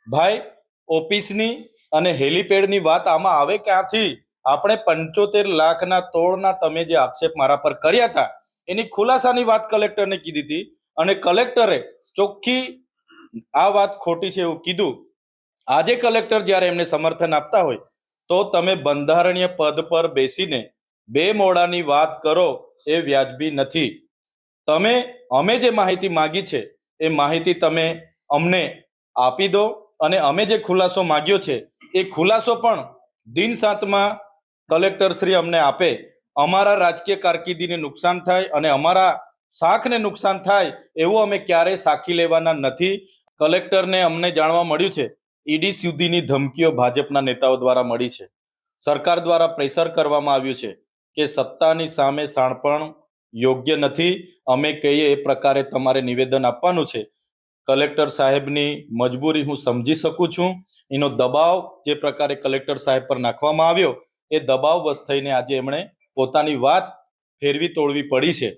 ભાઈ, ઓફિસની અને હેલીપેડની વાત આમાં આવે ક્યાંથી? આપણે 75 લાખના તોડના તમે જે આક્ષેપ મારા પર કર્યા હતા એની ખુલાસાની વાત કલેક્ટરને કીધી હતી, અને કલેક્ટરે ચોખ્ખી આ વાત ખોટી છે એવું કીધું. આજે કલેક્ટર જ્યારે એમને સમર્થન આપતા હોય તો તમે બંધારણીય પદ પર બેસીને બે મોડાની વાત કરો એ વ્યાજબી નથી. અમે જે માહિતી માંગી છે એ માહિતી તમે અમને આપી દો, અને અમે જે ખુલાસો માંગ્યો છે એ ખુલાસો પણ દિન સાતમાં કલેક્ટર શ્રી અમને આપે. અમારા રાજકીય કારકિર્દીને નુકસાન થાય અને અમારા શાખને નુકસાન થાય એવું અમે ક્યારેય સાખી લેવાના નથી. કલેક્ટરને અમને જાણવા મળ્યું છે ઈડી સુધીની ધમકીઓ ભાજપના નેતાઓ દ્વારા મળી છે. સરકાર દ્વારા પ્રેશર કરવામાં આવ્યું છે કે સત્તાની સામે શાણપણ યોગ્ય નથી, અમે કહીએ એ પ્રકારે તમારે નિવેદન આપવાનું છે. કલેક્ટર સાહેબની મજબૂરી હું સમજી શકું છું. એનો દબાવ જે પ્રકારે કલેક્ટર સાહેબ પર નાખવામાં આવ્યો એ દબાવવશ થઈને આજે એમણે પોતાની વાત ફેરવી તોડવી પડી છે.